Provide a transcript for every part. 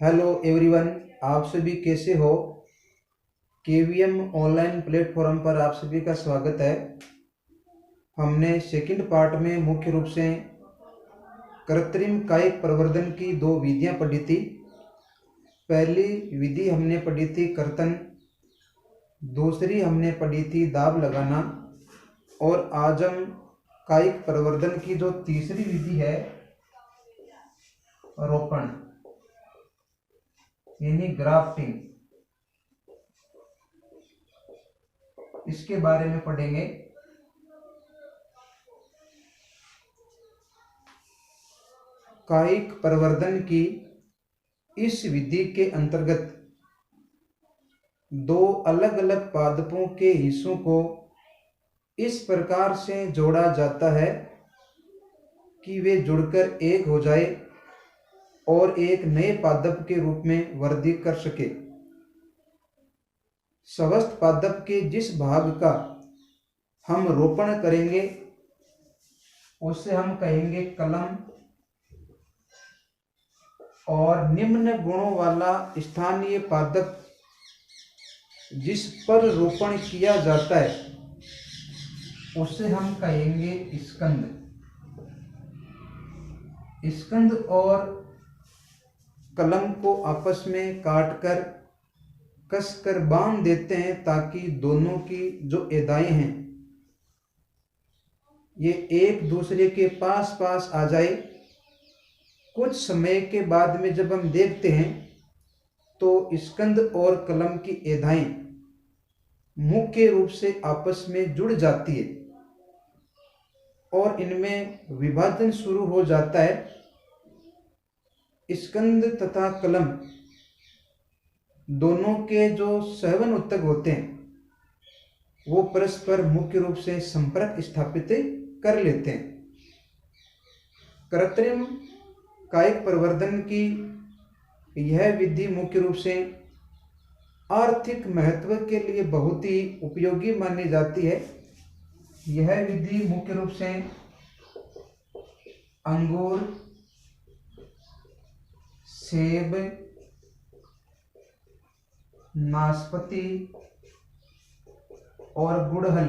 Hello everyone, आप सभी कैसे हो। केवीएम ऑनलाइन प्लेटफॉर्म पर आप सभी का स्वागत है। हमने सेकंड पार्ट में मुख्य रूप से कृत्रिम कायिक प्रवर्धन की दो विधियां पढ़ी थी। पहली विधि हमने पढ़ी थी कर्तन, दूसरी हमने पढ़ी थी दाब लगाना। और आज हम कायिक प्रवर्धन की जो तीसरी विधि है रोपण यानी ग्राफ्टिंग, इसके बारे में पढ़ेंगे। कायिक प्रवर्धन की इस विधि के अंतर्गत दो अलग अलग पादपों के हिस्सों को इस प्रकार से जोड़ा जाता है कि वे जुड़कर एक हो जाए और एक नए पादप के रूप में वृद्धि कर सके। स्वस्थ पादप के जिस भाग का हम रोपण करेंगे उसे हम कहेंगे कलम, और निम्न गुणों वाला स्थानीय पादप जिस पर रोपण किया जाता है उसे हम कहेंगे स्कंद। स्कंद और कलम को आपस में काटकर कसकर बांध देते हैं ताकि दोनों की जो एदाएं हैं ये एक दूसरे के पास पास आ जाए। कुछ समय के बाद में जब हम देखते हैं तो स्कंद और कलम की एदाएं मुख्य रूप से आपस में जुड़ जाती है और इनमें विभाजन शुरू हो जाता है। स्कंद तथा कलम दोनों के जो सहवन ऊतक होते हैं वो परस्पर मुख्य रूप से संपर्क स्थापित कर लेते हैं। कृत्रिम कायिक प्रवर्धन की यह विधि मुख्य रूप से आर्थिक महत्व के लिए बहुत ही उपयोगी मानी जाती है। यह विधि मुख्य रूप से अंगूर, सेब, नाशपाती और गुड़हल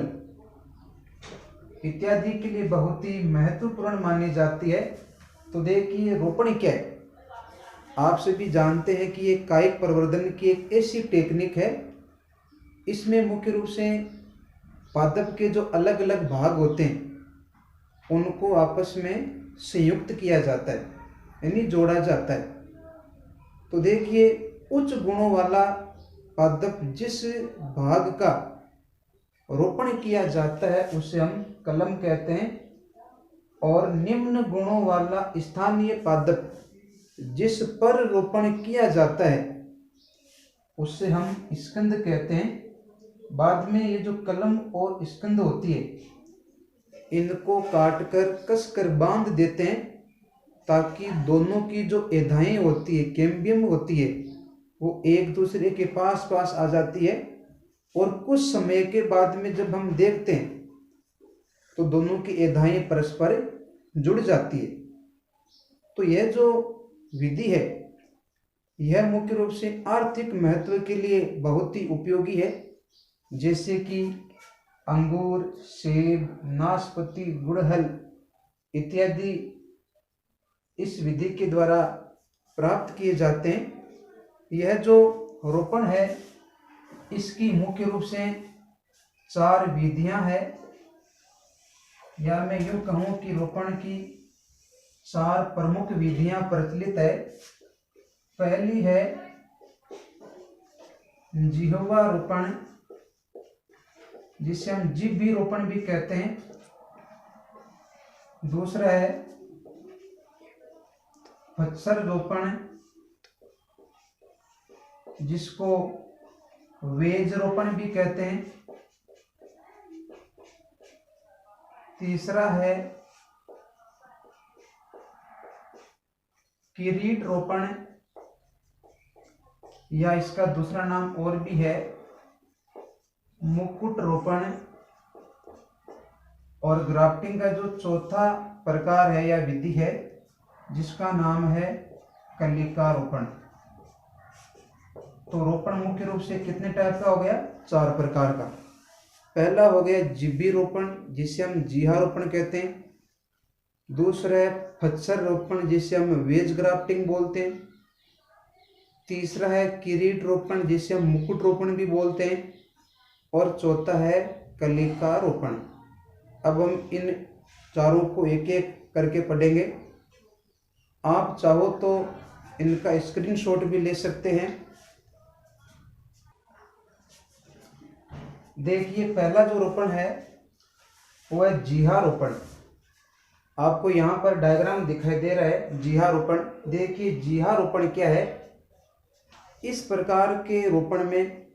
इत्यादि के लिए बहुत ही महत्वपूर्ण मानी जाती है। तो देखिए रोपण क्या है। आप सभी जानते हैं कि ये कायिक प्रवर्धन की एक ऐसी टेक्निक है, इसमें मुख्य रूप से पादप के जो अलग अलग भाग होते हैं उनको आपस में संयुक्त किया जाता है यानी जोड़ा जाता है। तो देखिए उच्च गुणों वाला पादप जिस भाग का रोपण किया जाता है उसे हम कलम कहते हैं, और निम्न गुणों वाला स्थानीय पादप जिस पर रोपण किया जाता है उससे हम स्कंद कहते हैं। बाद में ये जो कलम और स्कंद होती है इनको काटकर कसकर बांध देते हैं ताकि दोनों की जो एधाएं होती है, कैम्बियम होती है, वो एक दूसरे के पास पास आ जाती है और कुछ समय के बाद में जब हम देखते हैं तो दोनों की एधाएं परस्पर जुड़ जाती है। तो यह जो विधि है यह मुख्य रूप से आर्थिक महत्व के लिए बहुत ही उपयोगी है। जैसे कि अंगूर, सेब, नाशपाती, गुड़हल इत्यादि इस विधि के द्वारा प्राप्त किए जाते हैं। यह जो रोपण है इसकी मुख्य रूप से 4 विधियां हैं, या मैं यूं कहूं कि रोपण की 4 प्रमुख विधियां प्रचलित है। पहली है जिह्वा रोपण, जिसे हम जिह्वी रोपण भी कहते हैं। दूसरा है फत्सर रोपण, जिसको वेज रोपण भी कहते हैं। तीसरा है किरीट रोपण, या इसका दूसरा नाम और भी है मुकुट रोपण। और ग्राफ्टिंग का जो चौथा प्रकार है या विधि है जिसका नाम है कलिका रोपण। तो रोपण मुख्य रूप से कितने टाइप का हो गया? 4 प्रकार का। पहला हो गया जिब्बी रोपण, जिसे हम जीहा रोपण कहते हैं। दूसरा है फत्सर रोपण, जिसे हम वेज ग्राफ्टिंग बोलते हैं। तीसरा है किरीट रोपण, जिसे हम मुकुट रोपण भी बोलते हैं। और चौथा है कलिका रोपण। अब हम इन चारों को एक एक करके पढ़ेंगे। आप चाहो तो इनका स्क्रीनशॉट भी ले सकते हैं। देखिए, पहला जो रोपण है वो है जीहा रोपण। आपको यहाँ पर डायग्राम दिखाई दे रहा है जीहा रोपण। देखिए, जीहा रोपण क्या है? इस प्रकार के रोपण में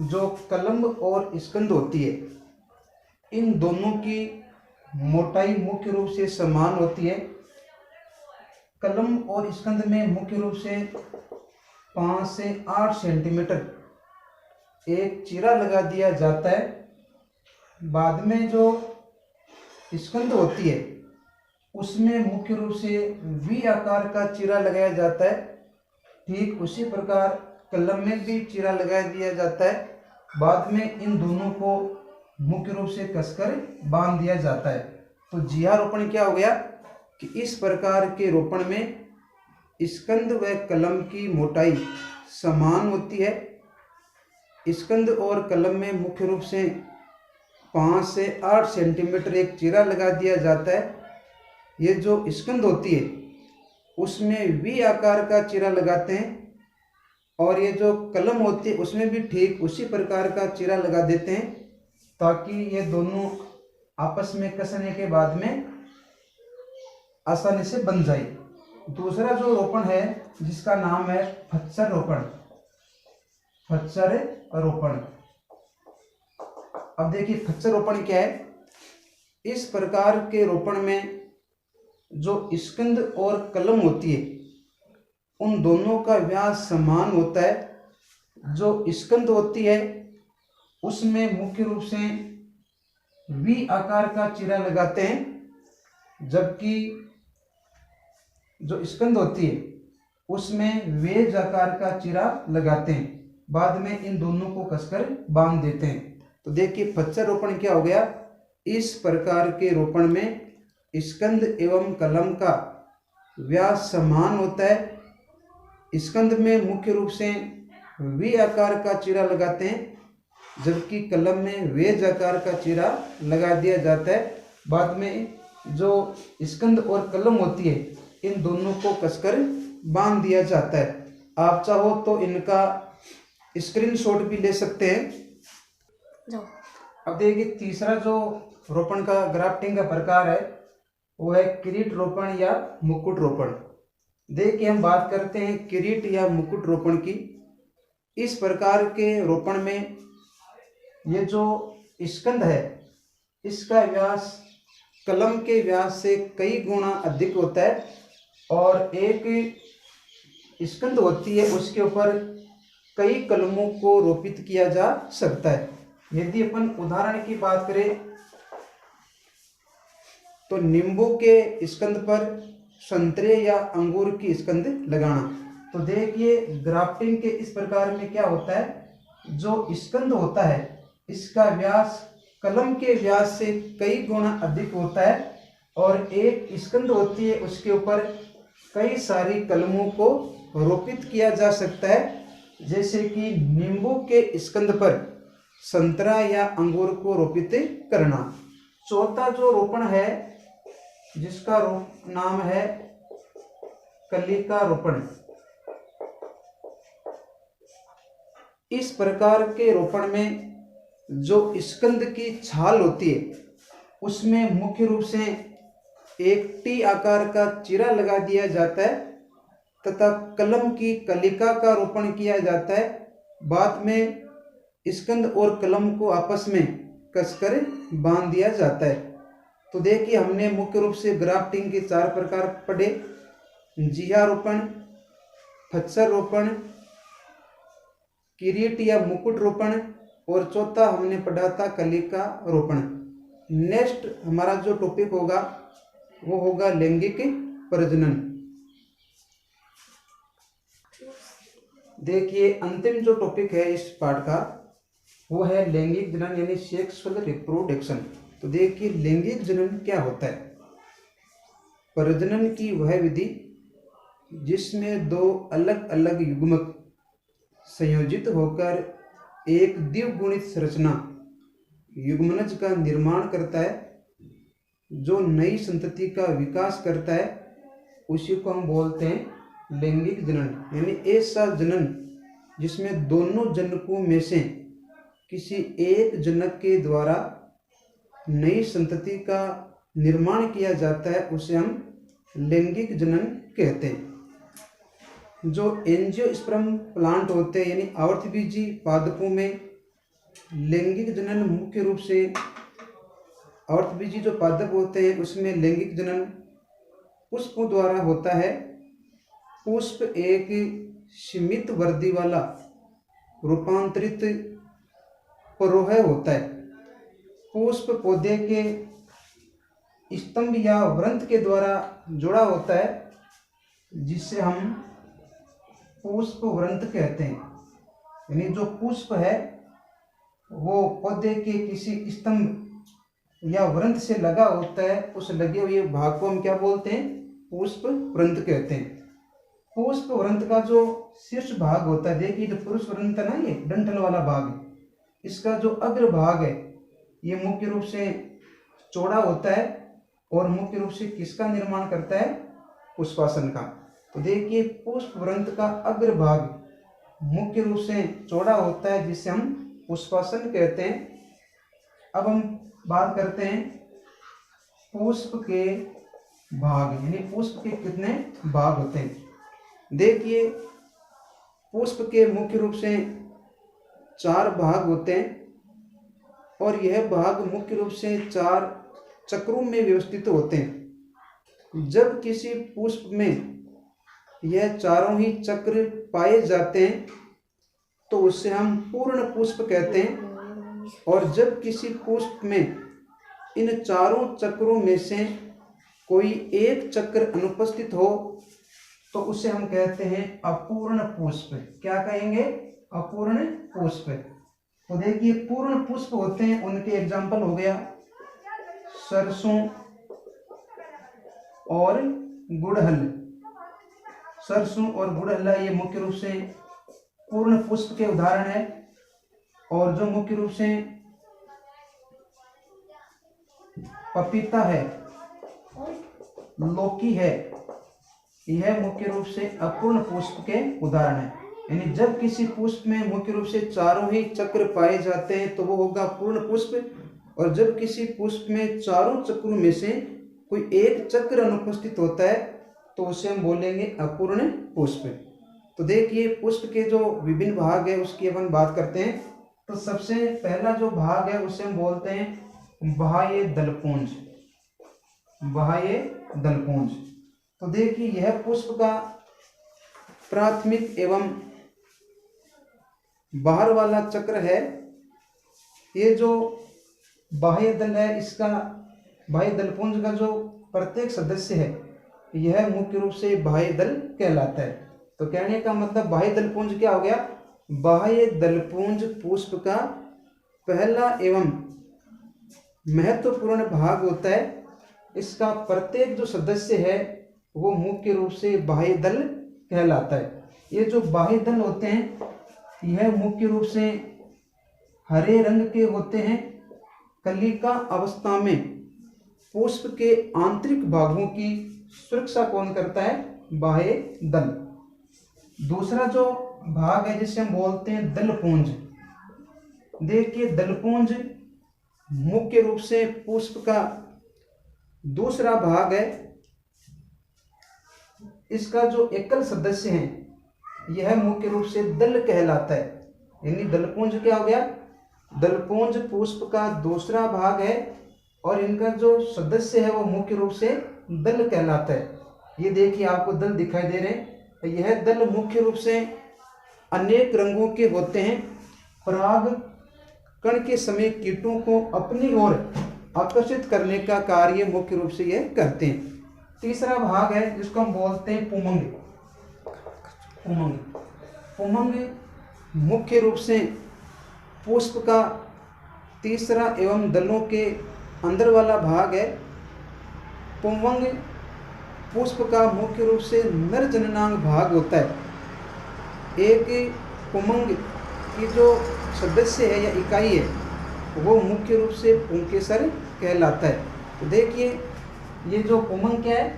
जो कलम और स्कंद होती है, इन दोनों की मोटाई मुख्य रूप से समान होती है। कलम और स्कंद में मुख्य रूप से 5 से 8 सेंटीमीटर एक चीरा लगा दिया जाता है। बाद में जो स्कंद होती है उसमें मुख्य रूप से वी आकार का चीरा लगाया जाता है। ठीक उसी प्रकार कलम में भी चीरा लगा दिया जाता है। बाद में इन दोनों को मुख्य रूप से कसकर बांध दिया जाता है। तो जीहा रोपण क्या हो गया कि इस प्रकार के रोपण में स्कंद व कलम की मोटाई समान होती है। स्कंद और कलम में मुख्य रूप से 5 से 8 सेंटीमीटर एक चीरा लगा दिया जाता है। ये जो स्कंद होती है उसमें वी आकार का चीरा लगाते हैं, और ये जो कलम होती है उसमें भी ठीक उसी प्रकार का चीरा लगा देते हैं, ताकि ये दोनों आपस में कसने के बाद में आसानी से बन जाए। दूसरा जो रोपण है जिसका नाम है फत्सर रोपण। फत्सर रोपण। अब देखिए, फत्सर रोपण क्या है? इस प्रकार के रोपण में जो स्कंद और कलम होती है उन दोनों का व्यास समान होता है। जो स्कंद होती है उसमें मुख्य रूप से वी आकार का चीरा लगाते हैं, जबकि जो स्कंद होती है उसमें वेज आकार का चीरा लगाते हैं। बाद में इन दोनों को कसकर बांध देते हैं। तो देखिए, फत्सर रोपण क्या हो गया? इस प्रकार के रोपण में स्कंद एवं कलम का व्यास समान होता है। स्कंद में मुख्य रूप से वी आकार का चीरा लगाते हैं, जबकि कलम में वेज आकार का चीरा लगा दिया जाता है। बाद में जो स्कंद और कलम होती है इन दोनों को कसकर बांध दिया जाता है। आप चाहो तो इनका स्क्रीनशॉट भी ले सकते हैं। अब देखिए, तीसरा जो रोपण का ग्राफ्टिंग का प्रकार है वो है किरीट रोपण या मुकुट रोपण। देखिए, हम बात करते हैं किरीट या मुकुट रोपण की। इस प्रकार के रोपण में ये जो स्कंद है इसका व्यास कलम के व्यास से कई गुना अधिक होता है, और एक स्कंद होती है उसके ऊपर कई कलमों को रोपित किया जा सकता है। यदि अपन उदाहरण की बात करें तो नींबू के स्कंद पर संतरे या अंगूर की स्कंद लगाना। तो देखिए, ग्राफ्टिंग के इस प्रकार में क्या होता है, जो स्कंद होता है इसका व्यास कलम के व्यास से कई गुना अधिक होता है, और एक स्कंद होती है उसके ऊपर कई सारी कलमों को रोपित किया जा सकता है, जैसे कि नींबू के स्कंद पर संतरा या अंगूर को रोपित करना। चौथा जो रोपण है जिसका नाम है कलिका रोपण। इस प्रकार के रोपण में जो स्कंद की छाल होती है उसमें मुख्य रूप से एक टी आकार का चीरा लगा दिया जाता है तथा कलम की कलिका का रोपण किया जाता है। बाद में स्कंद और कलम को आपस में कसकर बांध दिया जाता है। तो देखिए, हमने मुख्य रूप से ग्राफ्टिंग के 4 प्रकार पढ़े: जीहा रोपण, फत्सर रोपण, किरीट या मुकुट रोपण, और चौथा हमने पढ़ा था कलिका रोपण। नेक्स्ट हमारा जो टॉपिक होगा वो होगा लैंगिक प्रजनन। देखिए अंतिम जो टॉपिक है इस पाठ का वो है लैंगिक जनन यानी सेक्सुअल रिप्रोडक्शन। तो देखिए लैंगिक जनन क्या होता है। प्रजनन की वह विधि जिसमें दो अलग अलग युग्मक संयोजित होकर एक द्विगुणित संरचना युग्मनज का निर्माण करता है, जो नई संतति का विकास करता है, उसी को हम बोलते हैं लैंगिक जनन। यानी ऐसा जनन जिसमें दोनों जनकों में से किसी एक जनक के द्वारा नई संतति का निर्माण किया जाता है, उसे हम लैंगिक जनन कहते हैं। जो एंजियोस्पर्म प्लांट होते हैं यानी आवर्तबीजी पादपों में लैंगिक जनन मुख्य रूप से आवर्तबीजी जो पादप होते हैं उसमें लैंगिक जनन पुष्पों द्वारा होता है। पुष्प एक सीमित वृद्धि वाला रूपांतरित परोह होता है। पुष्प पौधे के स्तंभ या वृंत के द्वारा जुड़ा होता है, जिसे हम पुष्प वृंत कहते हैं। यानी जो पुष्प है वो पौधे के किसी स्तंभ या वृंत से लगा होता है, उस लगे हुए भाग को हम क्या बोलते हैं, पुष्प वृंत कहते हैं। पुष्प वृंत का जो शीर्ष भाग होता है, देखिए जो पुरुष वृंत है ना, ये डंठल वाला भाग है, इसका जो अग्र भाग है ये मुख्य रूप से चौड़ा होता है और मुख्य रूप से किसका निर्माण करता है, पुष्पासन का। तो देखिए पुष्प वृंत का अग्र भाग मुख्य रूप से चौड़ा होता है, जिसे हम पुष्पासन कहते हैं। अब हम बात करते हैं पुष्प के भाग, यानी पुष्प के कितने भाग होते हैं। देखिए पुष्प के मुख्य रूप से 4 भाग होते हैं और यह भाग मुख्य रूप से 4 चक्रों में व्यवस्थित होते हैं। जब किसी पुष्प में यह चारों ही चक्र पाए जाते हैं तो उसे हम पूर्ण पुष्प कहते हैं, और जब किसी पुष्प में इन चारों चक्रों में से कोई एक चक्र अनुपस्थित हो तो उसे हम कहते हैं अपूर्ण पुष्प। क्या कहेंगे, अपूर्ण पुष्प। तो देखिए पूर्ण पुष्प होते हैं, उनके एग्जाम्पल हो गया सरसों और गुड़हल। सरसों और गुड़हल ये मुख्य रूप से पूर्ण पुष्प के उदाहरण है। और जो मुख्य रूप से पपीता है, लौकी है, यह मुख्य रूप से अपूर्ण पुष्प के उदाहरण है। यानी जब किसी पुष्प में मुख्य रूप से चारों ही चक्र पाए जाते हैं तो वो होगा पूर्ण पुष्प, और जब किसी पुष्प में चारों चक्रों में से कोई एक चक्र अनुपस्थित होता है तो उसे हम बोलेंगे अपूर्ण पुष्प। तो देखिए पुष्प के जो विभिन्न भाग है उसकी अपन बात करते हैं। तो सबसे पहला जो भाग है उसे हम बोलते हैं बाह्य दलपुंज। बाह्य दलपुंज। तो देखिए यह पुष्प का प्राथमिक एवं बाहर वाला चक्र है। ये जो बाह्य दल है, इसका बाह्य दलपुंज का जो प्रत्येक सदस्य है यह मुख्य रूप से बाह्य दल कहलाता है। तो कहने का मतलब बाह्य दलपुंज क्या हो गया, बाह्य दलपुंज पुष्प का पहला एवं महत्वपूर्ण भाग होता है। इसका प्रत्येक जो सदस्य है वो मुख्य रूप से बाह्य दल कहलाता है। ये जो बाह्य दल होते हैं यह मुख्य रूप से हरे रंग के होते हैं। कलिका अवस्था में पुष्प के आंतरिक भागों की सुरक्षा कौन करता है, बाह्य दल। दूसरा जो भाग है जिसे हम बोलते हैं दलपुंज। देखिए दलपुंज मुख्य रूप से पुष्प का दूसरा भाग है। इसका जो एकल सदस्य है यह मुख्य रूप से दल कहलाता है। यानी दलपुंज क्या हो गया, दलपुंज पुष्प का दूसरा भाग है और इनका जो सदस्य है वो मुख्य रूप से दल कहलाता है। ये देखिए आपको दल दिखाई दे रहे हैं। यह दल मुख्य रूप से अनेक रंगों के होते हैं। पराग कण के समय कीटों को अपनी ओर आकर्षित करने का कार्य मुख्य रूप से यह करते हैं। तीसरा भाग है जिसको हम बोलते हैं पुमंग। पुमंग पुमंग मुख्य रूप से पुष्प का तीसरा एवं दलों के अंदर वाला भाग है। पुंवंग पुष्प का मुख्य रूप से नर जननांग भाग होता है। एक पुमंग की जो सदस्य है या इकाई है वो मुख्य रूप से पुंकेसर कहलाता है। तो देखिए ये जो पुमंग क्या है,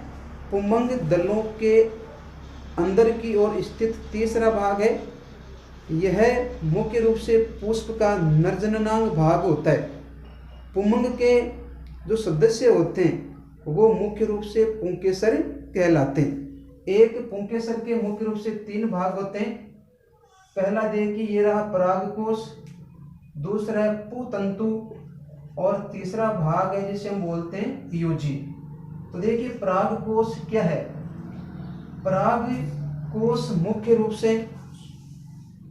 पुमंग दलों के अंदर की ओर स्थित तीसरा भाग है। यह मुख्य रूप से पुष्प का नरजननांग भाग होता है। पुमंग के जो सदस्य होते हैं वो मुख्य रूप से पुंकेसर कहलाते हैं। एक पुंकेसर के मुख्य रूप से 3 भाग होते हैं। पहला देखिए ये रहा परागकोश, दूसरा है पुतंतु और तीसरा भाग है जिसे हम बोलते हैं पीयूजी। तो देखिए परागकोश क्या है। परागकोश मुख्य रूप से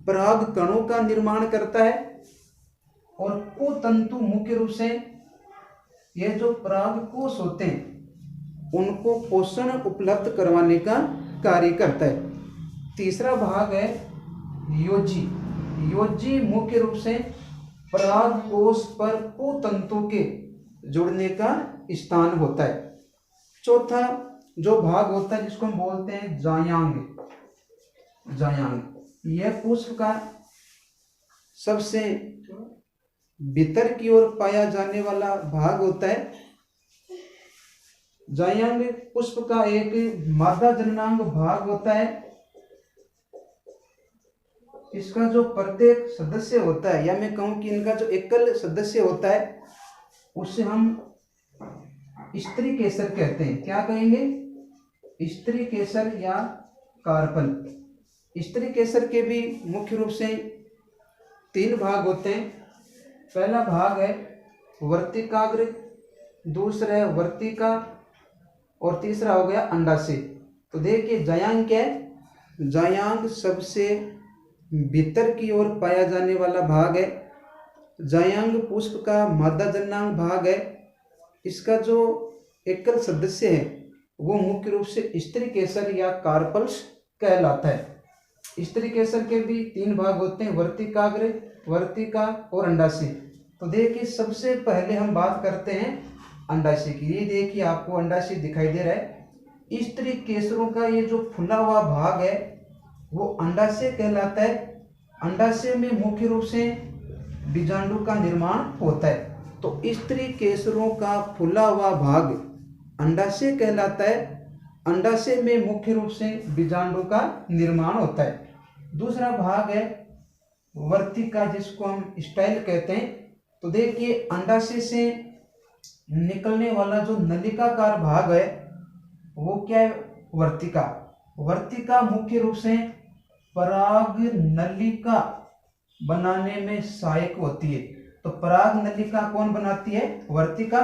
पराग कणों का निर्माण करता है और पुतंतु मुख्य रूप से ये जो परागकोश होते हैं उनको पोषण उपलब्ध करवाने का कार्य करता है। तीसरा भाग है योजी। योजी मुख्य रूप से परागकोश पर पुतंतु के जुड़ने का स्थान होता है। चौथा जो भाग होता है जिसको हम बोलते हैं जायांग। जायांग यह पुष्प का सबसे भीतर की ओर पाया जाने वाला भाग होता है। जायांग पुष्प का एक मादा जननांग भाग होता है। इसका जो प्रत्येक सदस्य होता है, या मैं कहूं कि इनका जो एकल सदस्य होता है उसे हम स्त्री केसर कहते हैं। क्या कहेंगे? स्त्री केसर या कार्पल। स्त्री केसर के भी मुख्य रूप से 3 भाग होते हैं। पहला भाग है वर्तिकाग्र, दूसरा है वर्तिका और तीसरा हो गया अंडाशय। तो देखिए जायांग क्या है। जायांग सबसे भीतर की ओर पाया जाने वाला भाग है। जायांग पुष्प का मादा जननांग भाग है। इसका जो एकल सदस्य है वो मुख्य रूप से स्त्री केसर या कार्पल्स कहलाता है। स्त्री केसर के भी 3 भाग होते हैं, वर्तिकाग्र, वर्तिका और अंडाशय। तो देखिए सबसे पहले हम बात करते हैं अंडाशय की। ये देखिए आपको अंडाशय दिखाई दे रहा है। स्त्री केसरों का ये जो फुला हुआ भाग है वो अंडाशय कहलाता है। अंडाशय में मुख्य रूप से बीजांडु का निर्माण होता है। तो स्त्री केसरों का फुला हुआ भाग अंडाशय कहलाता है। अंडाशय में मुख्य रूप से बीजांडु का निर्माण होता है। दूसरा भाग है वर्तिका जिसको हम स्टाइल कहते हैं। तो देखिए अंडाशय से निकलने वाला जो नलिकाकार भाग है वो क्या है? वर्तिका। वर्तिका मुख्य रूप से पराग नलिका बनाने में सहायक होती है। तो पराग नलिका कौन बनाती है? वर्तिका।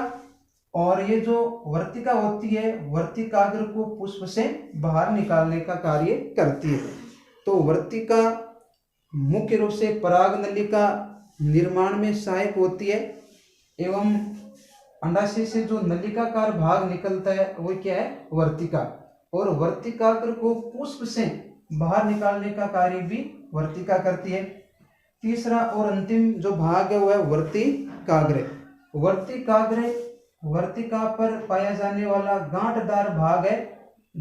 और ये जो वर्तिका होती है वर्तिकाग्र को पुष्प से बाहर निकालने का कार्य करती है। तो वर्तिका मुख्य रूप से पराग नलिका निर्माण में सहायक होती है एवं अंडाशय से जो नलिकाकार भाग निकलता है वो क्या है? वर्तिका। और वर्तिकाग्र को पुष्प से बाहर निकालने का कार्य भी वर्तिका करती है। तीसरा और अंतिम जो भाग है वो है वर्तिकाग्र। वर्तिकाग्र वर्तिका पर पाया जाने वाला गांठदार भाग है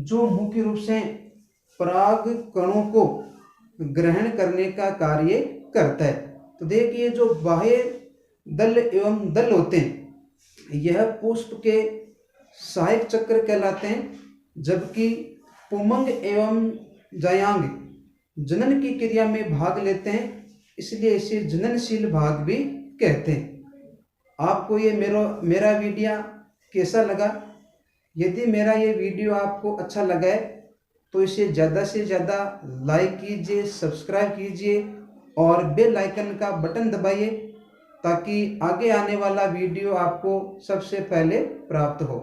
जो मुख्य रूप से पराग कणों को ग्रहण करने का कार्य करता है। तो देखिए जो बाह्य दल एवं दल होते हैं यह पुष्प के सहायक चक्र कहलाते हैं, जबकि पुमंग एवं जायांग जनन की क्रिया में भाग लेते हैं, इसलिए इसे जननशील भाग भी कहते हैं। आपको ये मेरा वीडियो कैसा लगा? यदि मेरा ये वीडियो आपको अच्छा लगा है तो इसे ज़्यादा से ज़्यादा लाइक कीजिए, सब्सक्राइब कीजिए और बेल आइकन का बटन दबाइए ताकि आगे आने वाला वीडियो आपको सबसे पहले प्राप्त हो।